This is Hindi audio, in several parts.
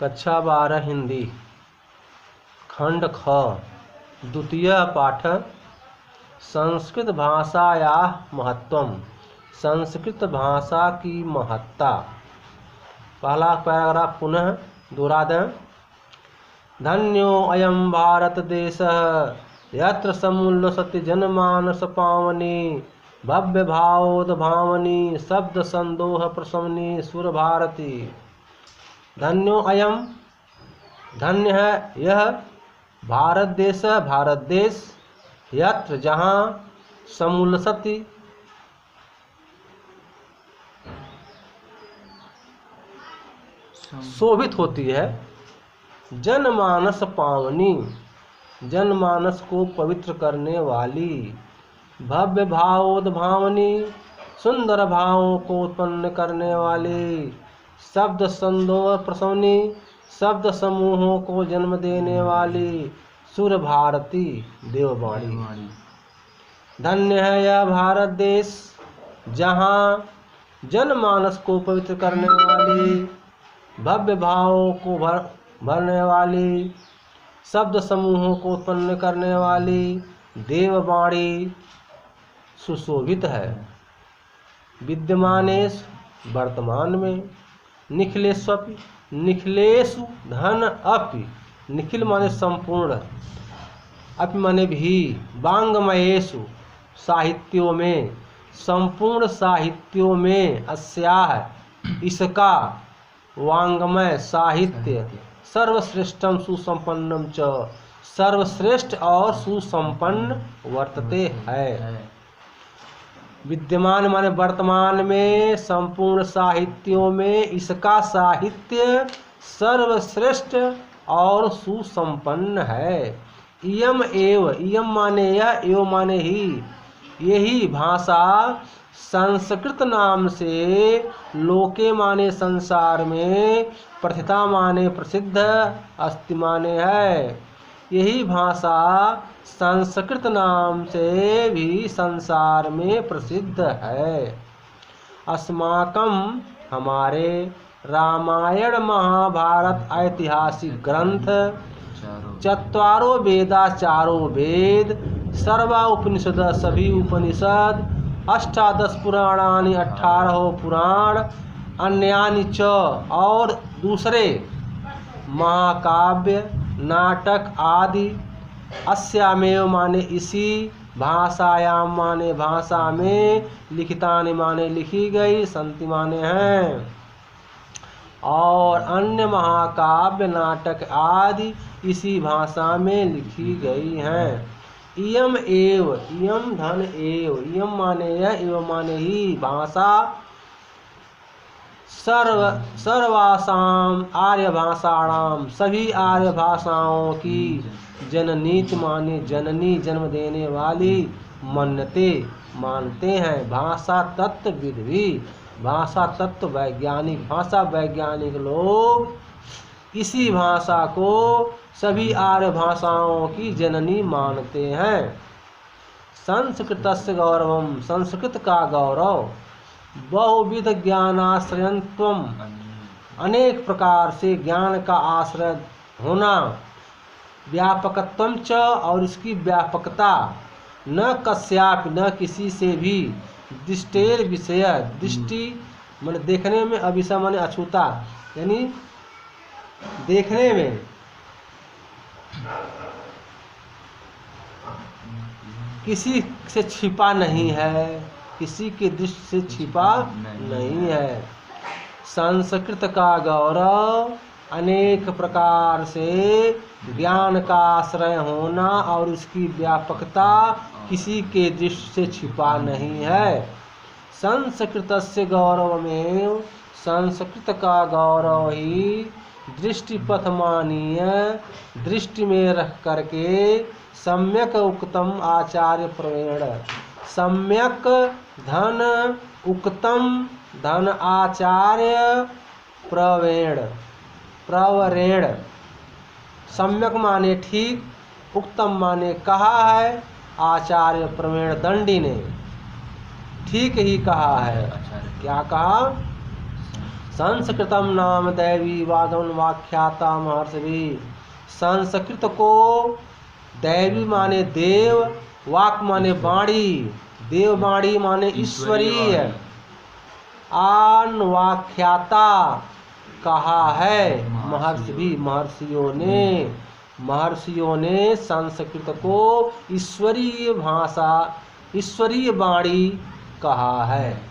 कक्षा 12 हिंदी खंड ख द्वितीय पाठ संस्कृत भाषायाः महत्वम। संस्कृत भाषा की महत्ता। पहला पैराग्राफ पुनः दोहरा दें। धन्यो अयं भारत देशः यत्र समुल्लसति जनमानस पावनी भव्य भावोद्भावनी शब्द संदोह प्रशमनी सुर भारती। धन्यो अयम, धन्य है यह भारत देश यत्र जहाँ समुल्लसति शोभित होती है जनमानस पावनी, जनमानस को पवित्र करने वाली, भव्य भावोद्भावनी सुंदर भावों को उत्पन्न करने वाली, शब्द संदोह प्रशमनी शब्द समूहों को जन्म देने वाली, सुर भारती देववाणी। धन्य है यह भारत देश जहाँ जनमानस को पवित्र करने वाली, भव्य भावों को भरने वाली, शब्द समूहों को उत्पन्न करने वाली देववाणी सुशोभित है। विद्यमानेश वर्तमान में, निखिलेष्वपि निखिलेषु धन अपि, निखिल माने संपूर्ण, अपि माने भी, वांगमयेषु साहित्यों में, संपूर्ण साहित्यों में, अस्याः इसका, वांगमय साहित्य, सर्वश्रेष्ठम सुसंपन्नम च, सर्वश्रेष्ठ और सुसंपन्न वर्तते है। विद्यमान माने वर्तमान में, संपूर्ण साहित्यों में इसका साहित्य सर्वश्रेष्ठ और सुसंपन्न है। इयम एव, इयम माने यह, एव माने ही, यही भाषा संस्कृत नाम से लोके माने संसार में, प्रथिता माने प्रसिद्ध, अस्ति माने है। यही भाषा संस्कृत नाम से भी संसार में प्रसिद्ध है। अस्माकं हमारे रामायण महाभारत ऐतिहासिक ग्रंथ, चत्वारो वेदा चारों वेद, सर्वा उपनिषद सभी उपनिषद, अष्टादश पुराणानि 18 पुराण, अन्यानि च और दूसरे महाकाव्य नाटक आदि, अस्यामेव माने इसी, भाषायाम माने भाषा में, लिखितानि माने लिखी गई, संति माने हैं, और अन्य महाकाव्य नाटक आदि इसी भाषा में लिखी गई हैं। इयम एव, इयम धन एव, इयम माने यह, एव माने ही, भाषा सर्वासाम आर्य भाषाणाम, सभी आर्य भाषाओं की, जननीत माने जननी, जन्म देने वाली, मन्यते मानते हैं, भाषा तत्वविद भी, भाषा तत्व वैज्ञानिक, भाषा वैज्ञानिक लोग इसी भाषा को सभी आर्य भाषाओं की जननी मानते हैं। संस्कृतस्य गौरवम, संस्कृत का गौरव, बहुविध ज्ञानाश्रयत्वम, अनेक प्रकार से ज्ञान का आश्रय होना, व्यापकत्वम च और इसकी व्यापकता, न कस्यापि न किसी से भी, दृष्टेर विषय, दृष्टि माने देखने में, अविषय माने अछूता, यानी देखने में किसी से छिपा नहीं है, किसी के दृष्टि से छिपा नहीं है। संस्कृत का गौरव अनेक प्रकार से ज्ञान का आश्रय होना और इसकी व्यापकता किसी के दृष्टि से छिपा नहीं है। संस्कृतस्य गौरवमेव, संस्कृत का गौरव ही दृष्टिपथमानीय, दृष्टि में रख करके, सम्यक उक्तम आचार्य प्रवेण, सम्यक धन उक्तम धन आचार्य प्रवेण, प्रवरेण, सम्यक माने ठीक, उक्तम माने कहा है, आचार्य प्रवेण दंडी ने ठीक ही कहा है। क्या कहा? संस्कृतम नाम दैवी वादन वाख्याता महर्षि। संस्कृत को दैवी माने देव, वाक माने वाणी, देव वाणी माने ईश्वरीय, अन्वाख्याता कहा है महर्षियों ने संस्कृत को ईश्वरीय भाषा, ईश्वरीय वाणी कहा है।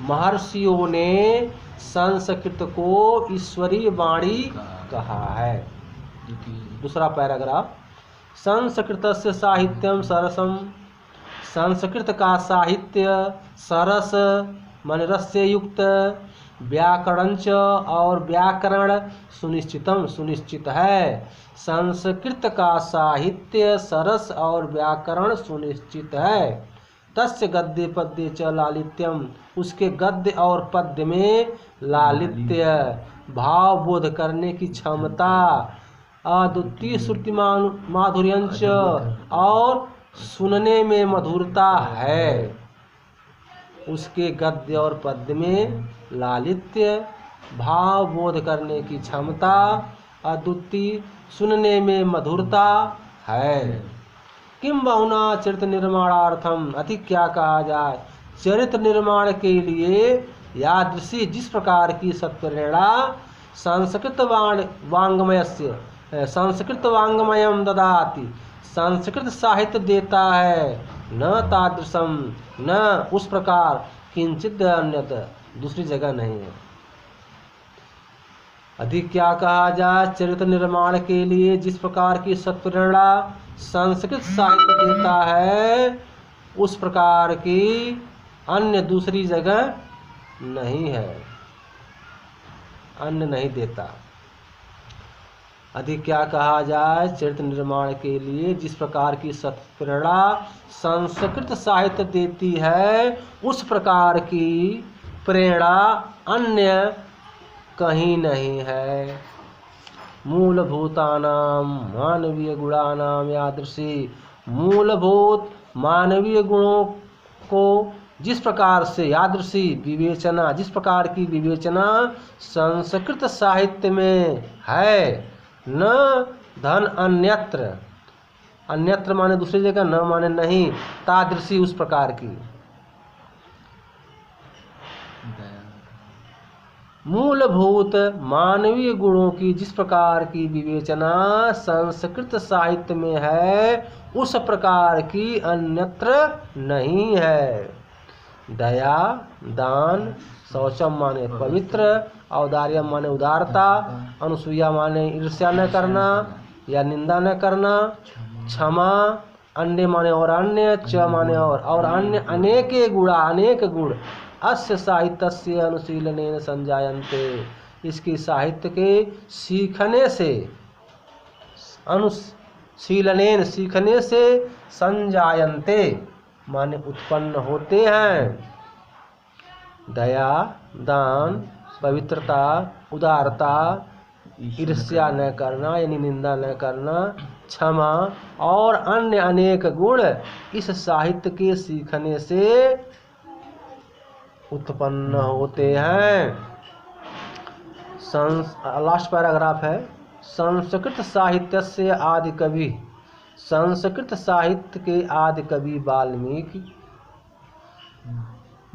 महर्षियों ने संस्कृत को ईश्वरीय वाणी कहा है। दूसरा पैराग्राफ, संस्कृतस्य साहित्यम सरसम। संस्कृत का साहित्य सरस मन रस से युक्त, व्याकरणच और व्याकरण सुनिश्चितम सुनिश्चित है। संस्कृत का साहित्य सरस और व्याकरण सुनिश्चित है। तस्य गद्य पद्य च लालित्यम। उसके गद्य और पद्य में लालित्य, भाव बोध करने की क्षमता, अद्वितीय श्रुति माधुर्यंच और सुनने में मधुरता है। उसके गद्य और पद्य में लालित्य, भाव बोध करने की क्षमता, अद्वितीय सुनने में मधुरता है। किम बहुना चरित्र निर्माणार्थम। अधिक क्या कहा जाए, चरित्र निर्माण के लिए यादृशी जिस प्रकार की सत्प्रेरणा संस्कृत वाङ्मयम ददाति, संस्कृत साहित्य देता है, न तादृशम, न उस प्रकार, किंचित अन्यत, दूसरी जगह नहीं है। अधिक क्या कहा जाए, चरित्र निर्माण के लिए जिस प्रकार की सत्प्रेरणा संस्कृत साहित्य देता है, उस प्रकार की अन्य दूसरी जगह नहीं है, अन्य नहीं देता। अधिक क्या कहा जाए, चरित्र निर्माण के लिए जिस प्रकार की सत्प्रेरणा संस्कृत साहित्य देती है, उस प्रकार की प्रेरणा अन्य कहीं नहीं है। मूलभूतानाम मानवीय गुणानाम यादृशी। मूलभूत मानवीय गुणों को जिस प्रकार से यादृशी विवेचना, जिस प्रकार की विवेचना संस्कृत साहित्य में है, न धन अन्यत्र, अन्यत्र माने दूसरी जगह, न माने नहीं, तादृशी उस प्रकार की। मूलभूत मानवीय गुणों की जिस प्रकार की विवेचना संस्कृत साहित्य में है, उस प्रकार की अन्यत्र नहीं है। दया, दान, शौचम माने पवित्र, औदार्यम माने उदारता, अनुसूया माने ईर्ष्या न करना या निंदा न करना, क्षमा, अन्य माने और अन्य, च माने और अन्य, अनेके गुणा, अनेक गुण अस्य साहित्यस्य अनुशीलनेन संजायन्ते। इसकी साहित्य के सीखने से, अनुशीलनेन सीखने से, संजायन्ते माने उत्पन्न होते हैं। दया, दान, पवित्रता, उदारता, ईर्ष्या न करना यानी निंदा न करना, क्षमा और अन्य अनेक गुण इस साहित्य के सीखने से उत्पन्न होते हैं। लास्ट पैराग्राफ है, संस्कृत साहित्य से आदि कवि। संस्कृत साहित्य के आदि कवि वाल्मीकि,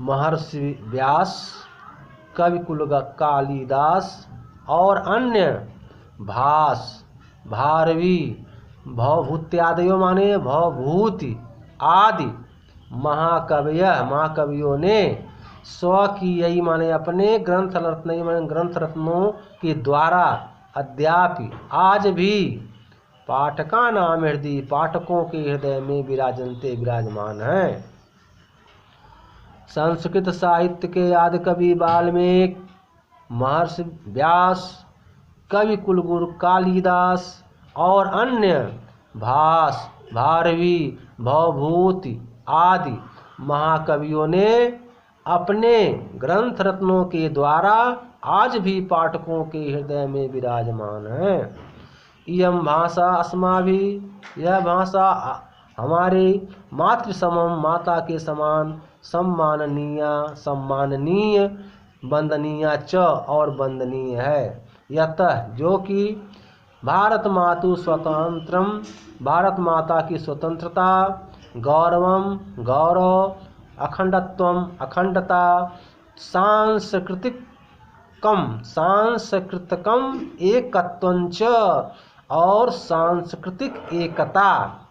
महर्षि व्यास, कविकुल कालिदास और अन्य भास, भारवी, भवभूत्यादयो माने भवभूति आदि महाकवियों ने स्व की यही माने अपने ग्रंथ रत्न माने ग्रंथ रत्नों के द्वारा अद्यापि आज भी पाठका नाम हृदय, पाठकों के हृदय में विराजमान हैं। संस्कृत साहित्य के आदि कवि वाल्मीकि, महर्षि व्यास, कवि कुलगुरु कालिदास और अन्य भास, भारवी, भवभूति आदि महाकवियों ने अपने ग्रंथ रत्नों के द्वारा आज भी पाठकों के हृदय में विराजमान है। इयं भाषा अस्माभिः, यह भाषा हमारे मातृ समम, माता के समान सम्माननीय वंदनीय च और वंदनीय है। यतः जो कि भारत मातु स्वतंत्रम, भारत माता की स्वतंत्रता, गौरवम गौरव, अखंडत्वम अखंडता, सांस्कृतिकम एकत्वंच और सांस्कृतिक एकता,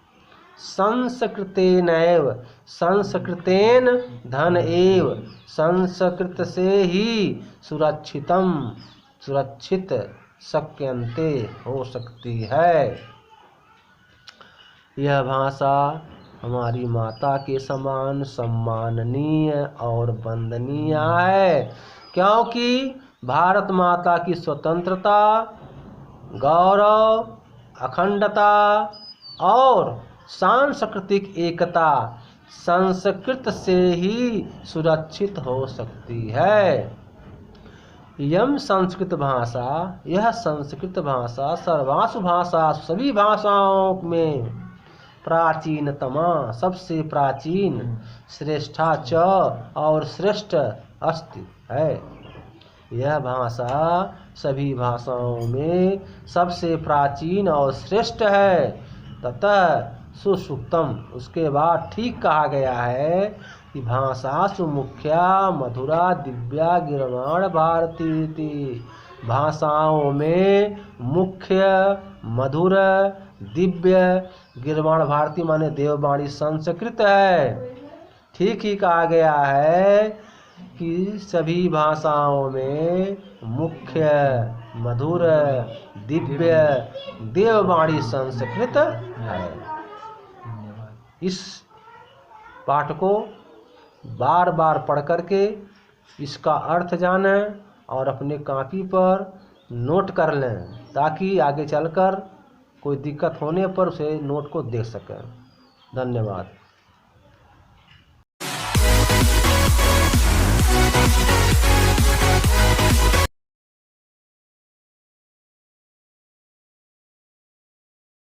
संस्कृतेनैव संस्कृतेन धन एव, संस्कृत से ही सुरक्षित शक्यन्ते हो सकती है। यह भाषा हमारी माता के समान सम्माननीय और वंदनीय है, क्योंकि भारत माता की स्वतंत्रता, गौरव, अखंडता और सांस्कृतिक एकता संस्कृत से ही सुरक्षित हो सकती है। यम संस्कृत भाषा, यह संस्कृत भाषा सर्वासु भाषा, सभी भाषाओं में प्राचीनतमा, सबसे प्राचीन, श्रेष्ठा च और श्रेष्ठ अस्ति है। यह भाषा सभी भाषाओं में सबसे प्राचीन और श्रेष्ठ है। ततः सुसूक्तम, उसके बाद ठीक कहा गया है कि भाषासु मुख्या मधुरा दिव्या गिरवाण भारती थी। भाषाओं में मुख्य मधुर दिव्य गिरवाण भारती माने देववाणी संस्कृत है। ठीक ही कहा गया है कि सभी भाषाओं में मुख्य मधुर दिव्य देववाणी संस्कृत है। इस पाठ को बार बार पढ़ करके इसका अर्थ जानें और अपने कॉपी पर नोट कर लें, ताकि आगे चलकर कोई दिक्कत होने पर उसे नोट को देख सकें। धन्यवाद।